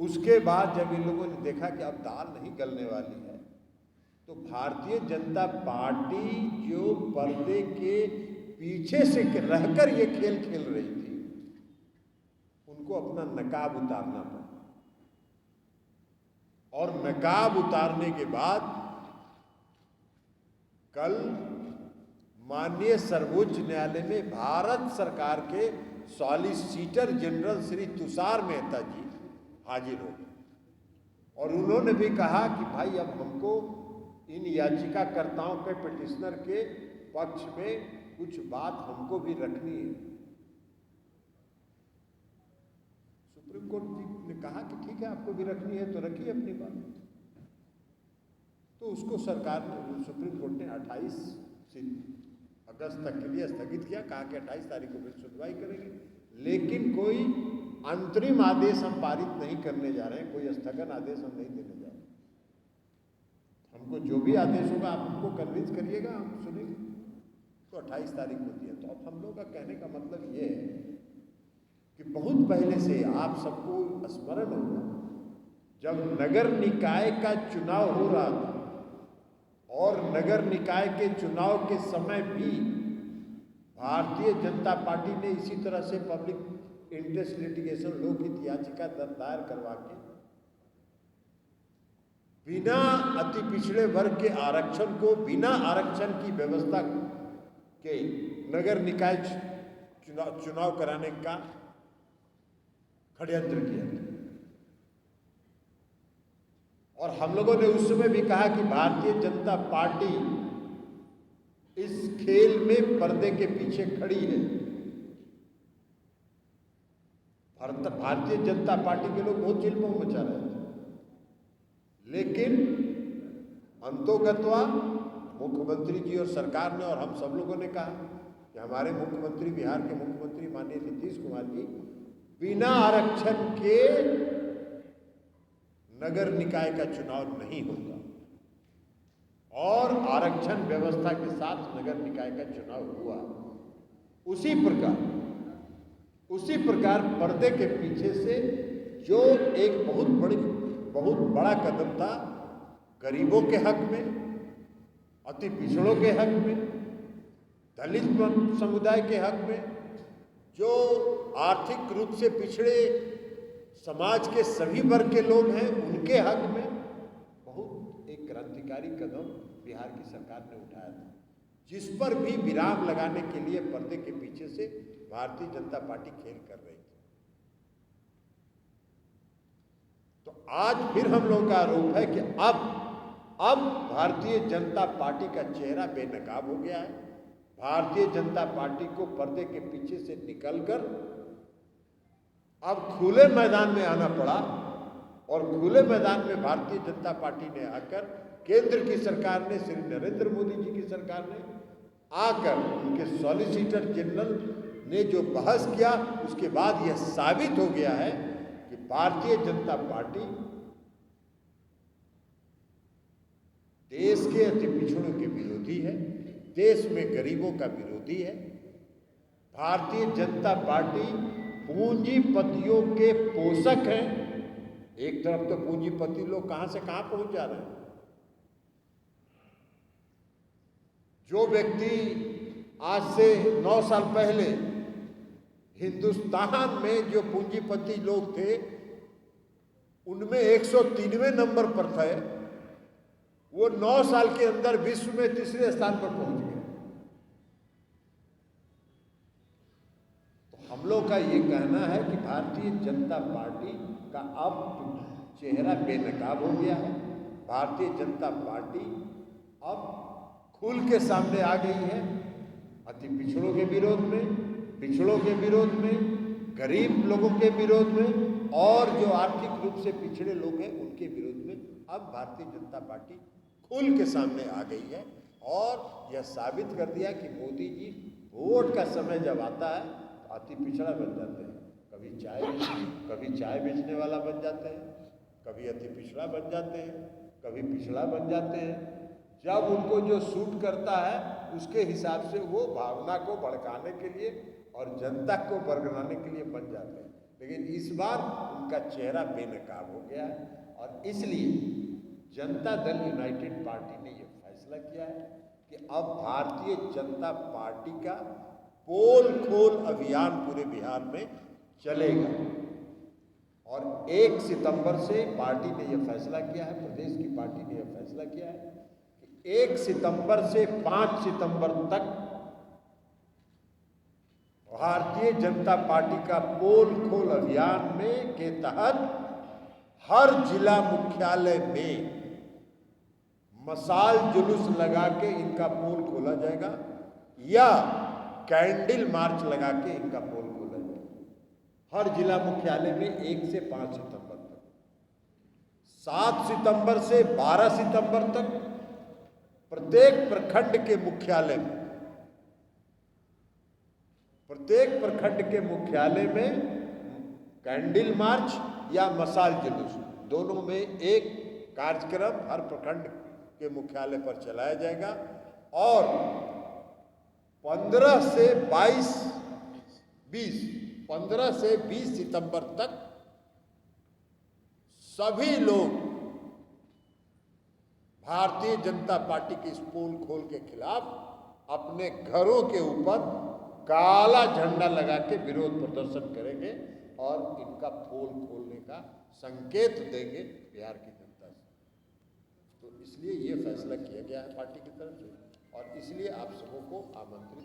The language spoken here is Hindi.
उसके बाद जब इन लोगों ने देखा कि अब दाल नहीं गलने वाली है, तो भारतीय जनता पार्टी जो पर्दे के पीछे से रहकर ये खेल खेल रही थी, उनको अपना नकाब उतारना पड़ा। और नकाब उतारने के बाद कल माननीय सर्वोच्च न्यायालय में भारत सरकार के सॉलिसिटर जनरल श्री तुषार मेहता जी हाजिर हो गए और उन्होंने भी कहा कि भाई अब हमको इन याचिकाकर्ताओं के पिटिशनर के पक्ष में कुछ बात हमको भी रखनी है। सुप्रीम कोर्ट ने कहा कि ठीक है, आपको भी रखनी है तो रखिए अपनी बात। तो उसको सरकार ने, सुप्रीम कोर्ट ने 28 अगस्त तक के लिए स्थगित किया, कहा कि 28 तारीख को फिर सुनवाई करेंगे, लेकिन कोई अंतरिम आदेश हम पारित नहीं करने जा रहे हैं, कोई स्थगन आदेश हम नहीं देने जा रहे हैं। हमको जो भी आदेश होगा आप हमको कन्विंस करिएगा, हम सुनेंगे। तो 28 तारीख को दिया। तो अब हम लोग का कहने का मतलब ये है कि बहुत पहले से आप सबको स्मरण होगा, जब नगर निकाय का चुनाव हो रहा था और नगर निकाय के चुनाव के समय भी भारतीय जनता पार्टी ने इसी तरह से पब्लिक इंटरेस्ट लिटिगेशन लोकहित याचिका दायर करवा के बिना अति पिछड़े वर्ग के आरक्षण को, बिना आरक्षण की व्यवस्था के नगर निकाय चुनाव कराने का षड्यंत्र किया था। और हम लोगों ने उस समय भी कहा कि भारतीय जनता पार्टी इस खेल में पर्दे के पीछे खड़ी है। भारतीय जनता पार्टी के लोग बहुत चिल्मो मचा रहे थे, लेकिन अंतोगत्वा मुख्यमंत्री जी और सरकार ने और हम सब लोगों ने कहा कि हमारे मुख्यमंत्री, बिहार के मुख्यमंत्री माननीय नीतीश कुमार जी, बिना आरक्षण के नगर निकाय का चुनाव नहीं होगा और आरक्षण व्यवस्था के साथ नगर निकाय का चुनाव हुआ। उसी प्रकार पर्दे के पीछे से जो एक बहुत बड़ा कदम था गरीबों के हक में, अति पिछड़ों के हक में, दलित समुदाय के हक में, जो आर्थिक रूप से पिछड़े समाज के सभी वर्ग के लोग हैं उनके हक में बहुत एक क्रांतिकारी कदम बिहार की सरकार ने उठाया था, जिस पर भी विराम लगाने के लिए पर्दे के पीछे से भारतीय जनता पार्टी खेल कर रही थी। तो आज फिर हम लोगों का आरोप है कि अब भारतीय जनता पार्टी का चेहरा बेनकाब हो गया है। भारतीय जनता पार्टी को पर्दे के पीछे से निकलकर अब खुले मैदान में आना पड़ा और खुले मैदान में भारतीय जनता पार्टी ने आकर, केंद्र की सरकार ने, श्री नरेंद्र मोदी जी की सरकार ने आकर, उनके सॉलिसिटर जनरल ने जो बहस किया, उसके बाद यह साबित हो गया है कि भारतीय जनता पार्टी देश के अति पिछड़ों के विरोधी है, देश में गरीबों का विरोधी है। भारतीय जनता पार्टी पूंजीपतियों के पोषक हैं। एक तरफ तो पूंजीपति लोग कहां से कहां पहुंच जा रहे हैं। जो व्यक्ति आज से 9 साल पहले हिंदुस्तान में जो पूंजीपति लोग थे उनमें 103वें नंबर पर थे, वो 9 साल के अंदर विश्व में तीसरे स्थान पर पहुंच गए। तो हम लोग का ये कहना है कि भारतीय जनता पार्टी का अब चेहरा बेनकाब हो गया है। भारतीय जनता पार्टी अब खुल के सामने आ गई है, अति पिछड़ों के विरोध में, पिछड़ों के विरोध में, गरीब लोगों के विरोध में और जो आर्थिक रूप से पिछड़े लोग हैं उनके विरोध में अब भारतीय जनता पार्टी खुल के सामने आ गई है। और यह साबित कर दिया कि मोदी जी वोट का समय जब आता है तो अति पिछड़ा बन जाते हैं। कभी चाय बेचने वाला बन जाते हैं, कभी अति पिछड़ा बन जाते हैं, कभी पिछड़ा बन जाते हैं। जब उनको जो सूट करता है उसके हिसाब से वो भावना को भड़काने के लिए और जनता को बरगलाने के लिए बन जाते हैं। लेकिन इस बार उनका चेहरा बेनकाब हो गया है और इसलिए जनता दल यूनाइटेड पार्टी ने यह फैसला किया है कि अब भारतीय जनता पार्टी का पोल खोल अभियान पूरे बिहार में चलेगा। और 1 सितंबर से पार्टी ने यह फैसला किया है, प्रदेश की पार्टी ने यह फैसला किया है कि 1 सितंबर से 5 सितंबर तक भारतीय जनता पार्टी का पोल खोल अभियान में के तहत हर जिला मुख्यालय में मशाल जुलूस लगा के इनका पोल खोला जाएगा या कैंडल मार्च लगा के इनका पोल खोला जाएगा हर जिला मुख्यालय में 1 से 5 सितंबर तक। 7 सितंबर से 12 सितंबर तक प्रत्येक प्रखंड के मुख्यालय में कैंडल मार्च या मशाल जुलूस दोनों में एक कार्यक्रम हर प्रखंड के मुख्यालय पर चलाया जाएगा। और 15 से 20 सितंबर तक सभी लोग भारतीय जनता पार्टी के इस पोल खोल के खिलाफ अपने घरों के ऊपर काला झंडा लगा के विरोध प्रदर्शन करेंगे और इनका पोल खोलने का संकेत देंगे बिहार की जनता से। तो इसलिए ये फैसला किया गया है पार्टी की तरफ से और इसलिए आप सबों को आमंत्रित